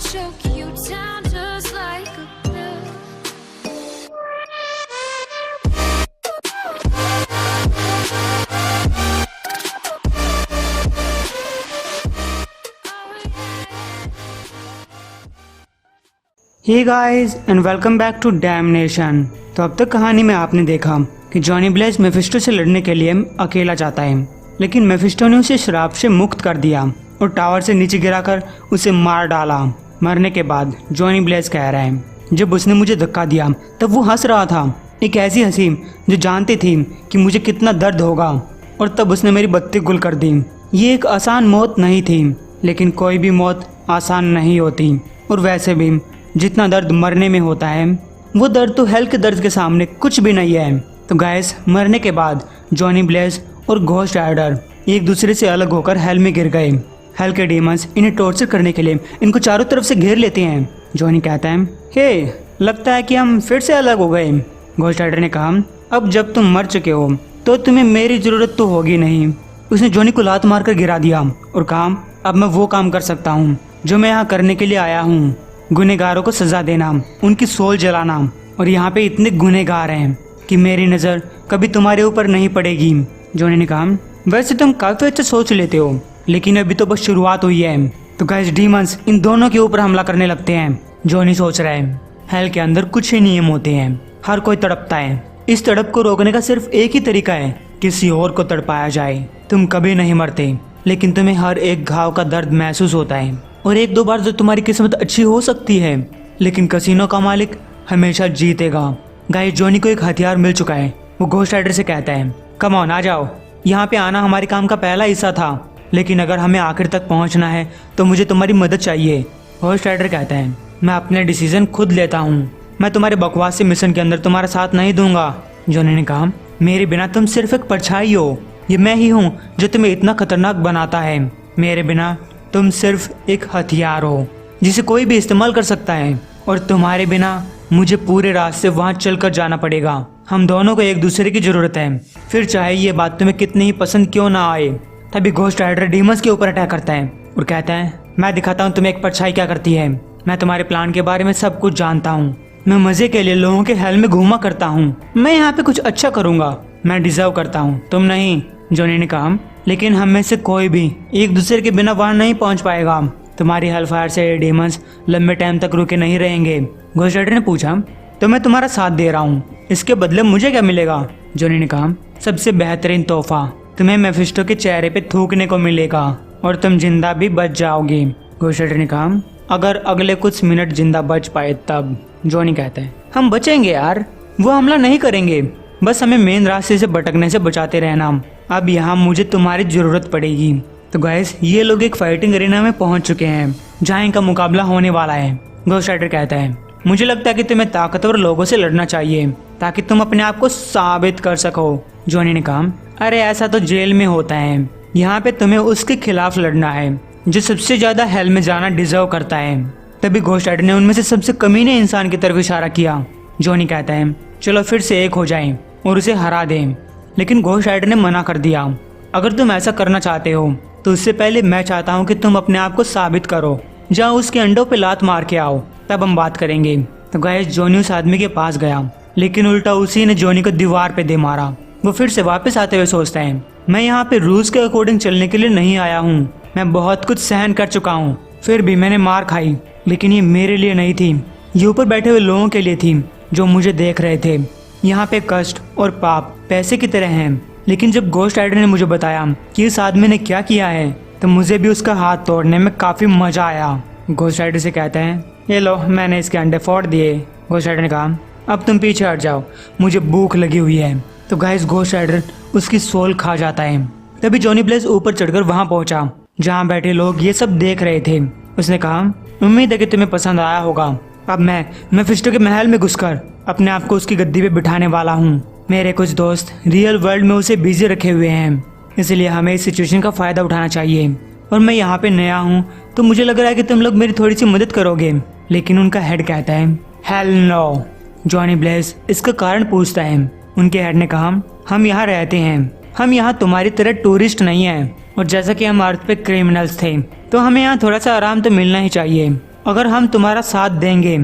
choke you down just like a pill. Hey guys and welcome back to damnation. तो अब तक कहानी में आपने देखा कि जॉनी ब्लेज मेफिस्टो से लड़ने के लिए अकेला जाता है, लेकिन मेफिस्टो ने उसे श्राप से मुक्त कर दिया और टावर से नीचे गिराकर उसे मार डाला। मरने के बाद जॉनी ब्लेज कह रहा है, जब उसने मुझे धक्का दिया तब वो हंस रहा था, एक ऐसी हंसी जो जानती थी कि मुझे कितना दर्द होगा, और तब उसने मेरी बत्ती गुल कर दी। ये एक आसान मौत नहीं थी, लेकिन कोई भी मौत आसान नहीं होती, और वैसे भी जितना दर्द मरने में होता है वो दर्द तो हेल के दर्द के सामने कुछ भी नहीं है। तो गाइस, मरने के बाद जॉनी ब्लेज और घोस्ट राइडर एक दूसरे से अलग होकर हेल में गिर गए। हेल के डीमंस इन्हें टॉर्चर करने के लिए इनको चारों तरफ से घेर लेते हैं। जॉनी कहता है, हे, लगता है कि हम फिर से अलग हो गए। घोस्ट राइडर ने कहा, अब जब तुम मर चुके हो तो तुम्हें मेरी जरूरत तो होगी नहीं। उसने जॉनी को लात मारकर गिरा दिया और कहा, अब मैं वो काम कर सकता हूँ जो मैं यहाँ करने के लिए आया हूँ, गुनहगारों को सजा देना, उनकी सोल जलाना। और यहाँ पे इतने गुनहगार हैं कि मेरी नज़र कभी तुम्हारे ऊपर नहीं पड़ेगी। जॉनी ने कहा, वैसे तुम काफ़ी अच्छा सोच लेते हो, लेकिन अभी तो बस शुरुआत हुई है। तो गाइस, डीमंस इन दोनों के ऊपर हमला करने लगते हैं। जॉनी सोच रहा है, हेल के अंदर कुछ ही नियम होते हैं, हर कोई तड़पता है। इस तड़प को रोकने का सिर्फ एक ही तरीका है, किसी और को तड़पाया जाए। तुम कभी नहीं मरते, लेकिन तुम्हें हर एक घाव का दर्द महसूस होता है, और एक दो बार तो तुम्हारी किस्मत अच्छी हो सकती है, लेकिन कसीनो का मालिक हमेशा जीतेगा। गाइस, जॉनी को एक हथियार मिल चुका है। वो घोस्ट राइडर से कहता है, कम ऑन, आ जाओ। यहाँ पे आना हमारे काम का पहला हिस्सा था, लेकिन अगर हमें आखिर तक पहुँचना है तो मुझे तुम्हारी मदद चाहिए। घोस्ट राइडर कहता है, मैं अपने डिसीजन खुद लेता हूँ, मैं तुम्हारे बकवास से मिशन के अंदर तुम्हारा साथ नहीं दूंगा। जॉनी ने कहा, मेरे बिना तुम सिर्फ एक परछाई हो, ये मैं ही हूँ जो तुम्हें इतना खतरनाक बनाता है। मेरे बिना तुम सिर्फ एक हथियार हो जिसे कोई भी इस्तेमाल कर सकता है, और तुम्हारे बिना मुझे पूरे रास्ते वहां चलकर जाना पड़ेगा। हम दोनों को एक दूसरे की जरूरत है, फिर चाहे ये बात तुम्हें कितनी ही पसंद क्यों ना आए। तभी घोस्ट राइडर डीमंस के ऊपर अटैक करता है और कहता है, मैं दिखाता हूँ तुम्हें एक परछाई क्या करती है। मैं तुम्हारे प्लान के बारे में सब कुछ जानता हूँ, मैं मजे के लिए लोगों के हेल में घूमा करता हूँ, मैं यहाँ पे कुछ अच्छा करूँगा, मैं डिजर्व करता हूँ, तुम नहीं। जॉनी ने कहा, लेकिन हम में से कोई भी एक दूसरे के बिना वहां नहीं पहुंच पाएगा। तुम्हारी हेलफायर से डीमंस लंबे टाइम तक रुके नहीं रहेंगे। घोस्ट राइडर ने पूछा, तो मैं तुम्हारा साथ दे रहा हूँ, इसके बदले मुझे क्या मिलेगा? जॉनी ने कहा, सबसे बेहतरीन तोहफा, तुम्हें मेफिस्टो के चेहरे पे थूकने को मिलेगा और तुम जिंदा भी बच जाओगे। घोस्ट राइडर ने कहा, अगर अगले कुछ मिनट जिंदा बच पाए तब। जॉनी कहता है, हम बचेंगे यार, वो हमला नहीं करेंगे, बस हमें मेन रास्ते से भटकने से बचाते रहना। अब यहाँ मुझे तुम्हारी जरूरत पड़ेगी। तो गाइस, ये लोग एक फाइटिंग एरिना में पहुंच चुके हैं जहाँ इनका मुकाबला होने वाला है। घोस्ट राइडर कहता है, मुझे लगता है कि तुम्हें ताकतवर लोगों से लड़ना चाहिए ताकि तुम अपने आप को साबित कर सको। जॉनी ने कहा, अरे ऐसा तो जेल में होता है, यहाँ पे तुम्हें उसके खिलाफ लड़ना है जो सबसे ज्यादा हेल में जाना डिजर्व करता है। तभी घोस्ट राइडर ने उनमें से सबसे कमीने इंसान की तरफ इशारा किया। जॉनी कहता है, चलो फिर से एक हो जाएं और उसे हरा दें, लेकिन घोस्ट राइडर ने मना कर दिया। अगर तुम ऐसा करना चाहते हो तो उससे पहले मैं चाहता हूँ कि तुम अपने आप को साबित करो, जाओ उसके अंडों पे लात मार के आओ, तब हम बात करेंगे। तो गाइस, जॉनी उस आदमी के पास गया, लेकिन उल्टा उसी ने जॉनी को दीवार पे दे मारा। वो फिर से वापस आते हुए सोचता है, मैं यहाँ पे रूल्स के अकॉर्डिंग चलने के लिए नहीं आया हूँ, मैं बहुत कुछ सहन कर चुका हूँ, फिर भी मैंने मार खाई, लेकिन ये मेरे लिए नहीं थी, ये ऊपर बैठे हुए लोगों के लिए थी जो मुझे देख रहे थे। यहाँ पे कष्ट और पाप पैसे की तरह हैं, लेकिन जब घोस्ट राइडर ने मुझे बताया कि इस आदमी ने क्या किया है तो मुझे भी उसका हाथ तोड़ने में काफी मजा आया। घोस्ट राइडर से कहते हैं, ये लो, मैंने इसके अंडे फोड़ दिए। घोस्ट राइडर ने कहा, अब तुम पीछे हट जाओ, मुझे भूख लगी हुई है। तो गाइस, घोस्ट राइडर उसकी सोल खा जाता है। तभी जॉनी ब्लेज ऊपर चढ़कर वहां पहुंचा जहां बैठे लोग ये सब देख रहे थे। उसने कहा, उम्मीद है कि तुम्हें पसंद आया होगा। अब मैं मेफिस्टो के महल में घुसकर अपने आप को उसकी गद्दी पे बिठाने वाला हूँ। मेरे कुछ दोस्त रियल वर्ल्ड में उसे बिजी रखे हुए हैं, इसलिए हमें इस सिचुएशन का फायदा उठाना चाहिए। और मैं यहाँ पे नया हूँ तो मुझे लग रहा है कि तुम लोग मेरी थोड़ी सी मदद करोगे, लेकिन उनका हेड कहता है, हेल नो। जॉनी ब्लेज इसका कारण पूछता है। उनके हेड ने कहा, हम यहाँ रहते हैं, हम यहाँ तुम्हारी तरह टूरिस्ट नहीं हैं, और जैसा कि हम अर्थ पे क्रिमिनल्स थे तो हमें यहाँ थोड़ा सा आराम तो मिलना ही चाहिए। अगर हम तुम्हारा साथ देंगे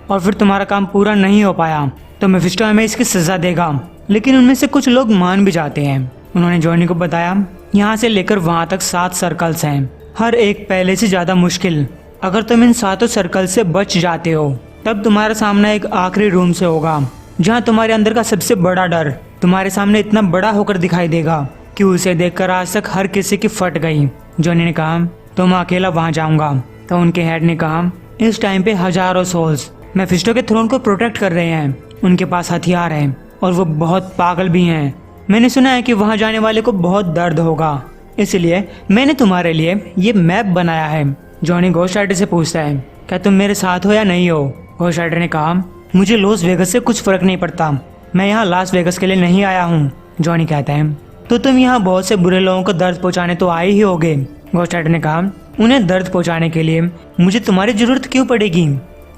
और फिर तुम्हारा काम पूरा नहीं हो पाया तो मेफिस्टो हमें इसकी सजा देगा। लेकिन उनमें से कुछ लोग मान भी जाते हैं। उन्होंने जॉनी को बताया यहाँ से लेकर वहाँ तक 7 सर्कल्स हैं, हर एक पहले से ज़्यादा मुश्किल। अगर तुम इन 7 सर्कल से बच जाते हो तब तुम्हारा सामना एक आखिरी रूम से होगा जहाँ तुम्हारे अंदर का सबसे बड़ा डर तुम्हारे सामने इतना बड़ा होकर दिखाई देगा कि उसे देखकर आज तक हर किसी की फट गई। जॉनी ने कहा तो मैं अकेला वहाँ जाऊँगा। तो उनके हेड ने कहा इस टाइम पे हजारों सोल्स मेफिस्टो के थ्रोन को प्रोटेक्ट कर रहे हैं। उनके पास हथियार हैं और वो बहुत पागल भी हैं। मैंने सुना है कि वहाँ जाने वाले को बहुत दर्द होगा, इसलिए मैंने तुम्हारे लिए ये मैप बनाया है। जॉनी घोस्ट राइडर से पूछता है क्या तुम मेरे साथ हो या नहीं हो। घोस्ट राइडर ने कहा मुझे लॉस वेगस से कुछ फर्क नहीं पड़ता, मैं यहाँ लास वेगस के लिए नहीं आया हूँ। जॉनी कहता है तो तुम यहाँ बहुत से बुरे लोगों को दर्द पहुँचाने तो आए ही होगे। घोस्ट राइडर ने कहा उन्हें दर्द पहुँचाने के लिए मुझे तुम्हारी जरूरत क्यों पड़ेगी।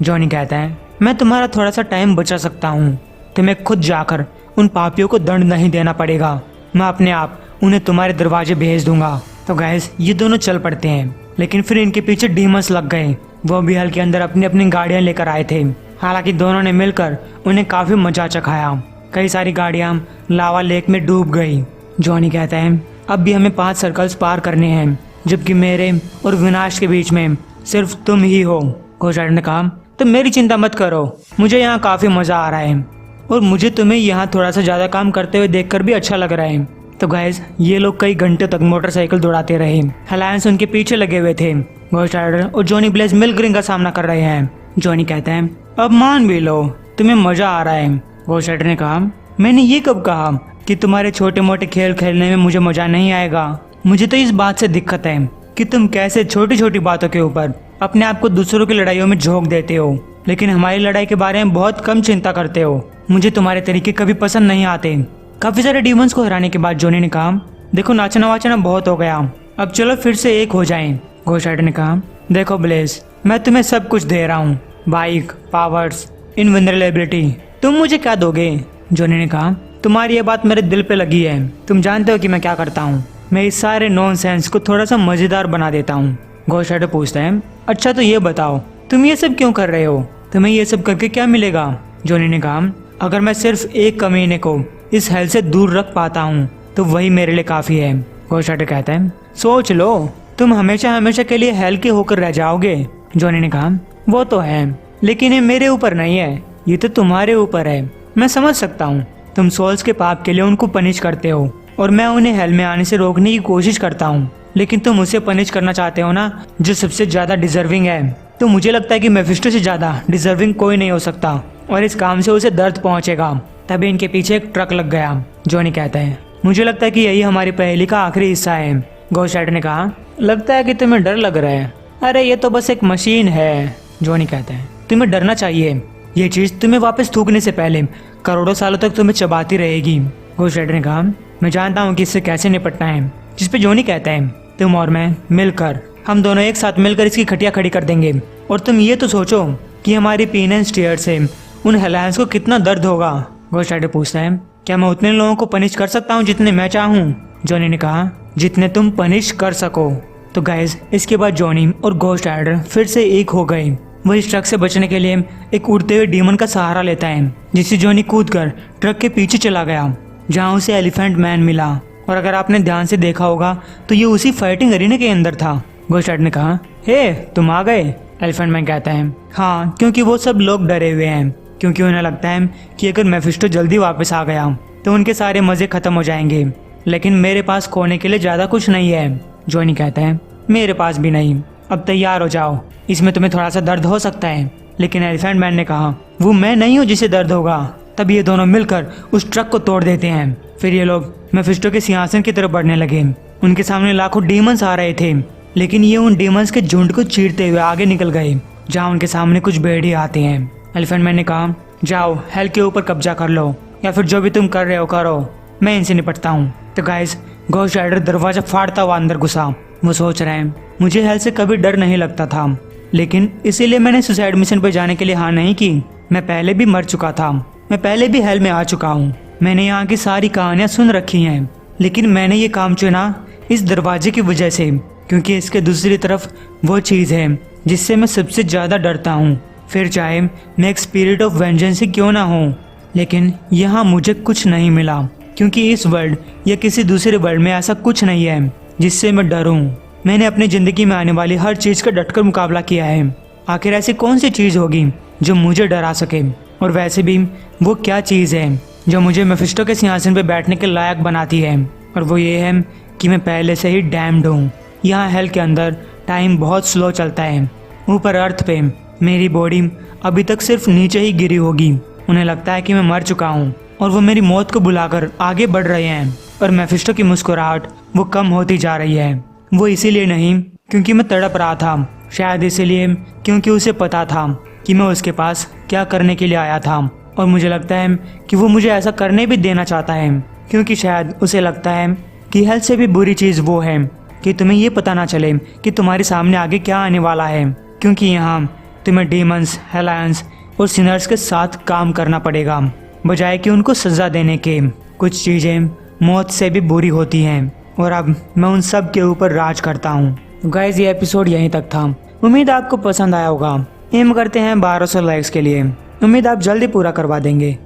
जॉनी कहता है मैं तुम्हारा थोड़ा सा टाइम बचा सकता हूँ, तुम्हें खुद जाकर उन पापियों को दंड नहीं देना पड़ेगा, मैं अपने आप उन्हें तुम्हारे दरवाजे भेज दूंगा। तो गैस ये दोनों चल पड़ते हैं, लेकिन फिर इनके पीछे डीमंस लग गए। वो भी हल के अंदर अपनी अपनी गाड़ियां लेकर आए थे। हालांकि दोनों ने मिलकर उन्हें काफी मजा चखाया। कई सारी गाड़ियां लावा लेक में डूब गई। जॉनी कहता है अब भी हमें 5 सर्कल्स पार करने हैं, जबकि मेरे और विनाश के बीच में सिर्फ तुम ही हो। घोस्ट राइडर ने कहा तो मेरी चिंता मत करो, मुझे यहाँ काफी मजा आ रहा है और मुझे तुम्हें यहाँ थोड़ा सा ज्यादा काम करते हुए देखकर भी अच्छा लग रहा है। तो गाइस ये लोग कई घंटे तक मोटरसाइकिल दौड़ाते रहे। अलायंस उनके पीछे लगे हुए थे। घोस्ट राइडर और जॉनी ब्लेज मिलकर इनका सामना कर रहे हैं। जॉनी कहते हैं अब मान भी लो तुम्हें मजा आ रहा है। घोस्ट राइडर ने कहा मैंने ये कब कहा कि तुम्हारे छोटे मोटे खेल खेलने में मुझे मजा नहीं आएगा। मुझे तो इस बात से दिक्कत है कि तुम कैसे छोटी छोटी बातों के ऊपर अपने आप को दूसरों की लड़ाइयों में झोंक देते हो, लेकिन हमारी लड़ाई के बारे में बहुत कम चिंता करते हो। मुझे तुम्हारे तरीके कभी पसंद नहीं आते। काफी सारे डीमंस को हराने के बाद जॉनी ने कहा देखो नाचना वाचना बहुत हो गया, अब चलो फिर से एक हो जाएं। घोस्ट राइडर ने कहा देखो ब्लेज मैं तुम्हें सब कुछ दे रहा हूँ, बाइक, पावर्स, इनवल्नरेबिलिटी, तुम मुझे क्या दोगे। जॉनी ने कहा तुम्हारी ये बात मेरे दिल पे लगी है, तुम जानते हो कि मैं क्या करता हूँ, मैं इस सारे नॉनसेंस को थोड़ा सा मजेदार बना देता हूँ। घोस्ट राइडर पूछता है अच्छा तो ये बताओ तुम ये सब क्यों कर रहे हो, तुम्हें ये सब करके क्या मिलेगा। जॉनी ने कहा अगर मैं सिर्फ एक कमीने को इस हेल से दूर रख पाता हूँ तो वही मेरे लिए काफी है। घोस्ट राइडर कहता है सोच लो तुम हमेशा हमेशा के लिए हेल के होकर रह जाओगे। जॉनी ने कहा वो तो है, लेकिन ये मेरे ऊपर नहीं है, ये तो तुम्हारे ऊपर है। मैं समझ सकता हूँ तुम सोल्स के पाप के लिए उनको पनिश करते हो और मैं उन्हें हेल में आने से रोकने की कोशिश करता हूँ, लेकिन तुम उसे पनिश करना चाहते हो ना जो सबसे ज्यादा डिजर्विंग है। तो मुझे लगता है कि मेफिस्टो से ज्यादा डिजर्विंग कोई नहीं हो सकता और इस काम से उसे दर्द पहुंचेगा। तभी इनके पीछे एक ट्रक लग गया। जॉनी कहता है मुझे लगता है कि यही हमारी पहेली का आखिरी हिस्सा है। घोस्ट राइडर ने कहा लगता है कि तुम्हें डर लग रहा है, अरे ये तो बस एक मशीन है। जॉनी कहता है तुम्हें डरना चाहिए, ये चीज तुम्हें वापस थूकने से पहले करोड़ों सालों तक तुम्हें चबाती रहेगी। घोस्ट राइडर ने कहा मैं जानता हूँ कि इससे कैसे निपटना है। जिस पे जॉनी कहता है तुम और मैं मिलकर, हम दोनों एक साथ मिलकर इसकी खटिया खड़ी कर देंगे। और तुम ये तो सोचो कि हमारी पीन एंड स्टीयर से उन हेलायंस को कितना दर्द होगा। घोस्ट राइडर पूछता है क्या मैं उतने लोगों को पनिश कर सकता हूँ जितने मैं चाहूँ। जॉनी ने कहा जितने तुम पनिश कर सको। तो गाइस इसके बाद जॉनी और घोस्ट राइडर फिर से एक हो गए। वो इस ट्रक से बचने के लिए एक उड़ते हुए डीमन का सहारा लेता है, जिससे जॉनी कूदकर ट्रक के पीछे चला गया जहाँ उसे एलिफेंट मैन मिला। और अगर आपने ध्यान से देखा होगा तो ये उसी फाइटिंग अरीना के अंदर था। घोस्ट राइडर ने कहा हे तुम आ गए। एलिफेंट मैन कहता है हाँ, क्योंकि वो सब लोग डरे हुए हैं, क्योंकि उन्हें लगता है कि अगर मेफिस्टो जल्दी वापस आ गया तो उनके सारे मजे खत्म हो जाएंगे, लेकिन मेरे पास खोने के लिए ज्यादा कुछ नहीं है। जॉनी कहता है मेरे पास भी नहीं, अब तैयार हो जाओ, इसमें तुम्हें थोड़ा सा दर्द हो सकता है। लेकिन एलिफेंट मैन ने कहा वो मैं नहीं हूँ जिसे दर्द होगा। तब ये दोनों मिलकर उस ट्रक को तोड़ देते हैं। फिर ये लोग मेफिस्टो के सिंहासन की तरफ बढ़ने लगे। उनके सामने लाखों डीमंस आ रहे थे, लेकिन ये उन डीमंस के झुंड को चीरते हुए आगे निकल गए जहाँ उनके सामने कुछ भेड़िए आते हैं। एलिफेंट मैन ने कहा जाओ हेल के ऊपर कब्जा कर लो, या फिर जो भी तुम कर रहे हो करो, मैं इनसे निपटता हूँ। तो गाइस घोस्ट राइडर दरवाजा फाड़ता हुआ अंदर घुसा। वो सोच रहे हैं मुझे हेल से कभी डर नहीं लगता था, लेकिन इसीलिए मैंने सुसाइड मिशन पर जाने के लिए हाँ नहीं की। मैं पहले भी मर चुका था, मैं पहले भी हेल में आ चुका हूँ, मैंने यहाँ की सारी कहानियाँ सुन रखी हैं, लेकिन मैंने ये काम चुना इस दरवाजे की वजह से, क्योंकि इसके दूसरी तरफ वो चीज़ है जिससे मैं सबसे ज़्यादा डरता हूँ, फिर चाहे मैं एक स्पिरिट ऑफ वेंजेंस ही क्यों ना हो। लेकिन यहाँ मुझे कुछ नहीं मिला, क्योंकि इस वर्ल्ड या किसी दूसरे वर्ल्ड में ऐसा कुछ नहीं है जिससे मैं डरूं। मैंने अपनी ज़िंदगी में आने वाली हर चीज़ का डटकर मुकाबला किया है। आखिर ऐसी कौन सी चीज़ होगी जो मुझे डरा सके, और वैसे भी वो क्या चीज़ है जो मुझे मेफिस्टो के सिंहासन पर बैठने के लायक बनाती है, और वो ये है कि मैं पहले से ही डैम्ड हूँ। यहाँ हेल के अंदर टाइम बहुत स्लो चलता है। ऊपर अर्थ पे मेरी बॉडी अभी तक सिर्फ नीचे ही गिरी होगी। उन्हें लगता है कि मैं मर चुका हूँ और वो मेरी मौत को बुलाकर आगे बढ़ रहे हैं। और मेफिस्टो की मुस्कुराहट वो कम होती जा रही है। वो इसीलिए नहीं क्योंकि मैं तड़प रहा था, शायद इसीलिए क्योंकि उसे पता था कि मैं उसके पास क्या करने के लिए आया था। और मुझे लगता है कि वो मुझे ऐसा करने भी देना चाहता है, क्योंकि शायद उसे लगता है कि हेल से भी बुरी चीज़ वो है कि तुम्हें ये पता ना चले कि तुम्हारे सामने आगे क्या आने वाला है, क्योंकि यहाँ तुम्हें डीमंस, हेलायंस और सिनर्स के साथ काम करना पड़ेगा बजाय कि उनको सज़ा देने के। कुछ चीज़ें मौत से भी बुरी होती हैं, और अब मैं उन सब के ऊपर राज करता हूँ। गाइस, ये एपिसोड यहीं तक था। उम्मीद आपको पसंद आया होगा। एम करते हैं 1200 लाइक्स के लिए। उम्मीद आप जल्दी पूरा करवा देंगे।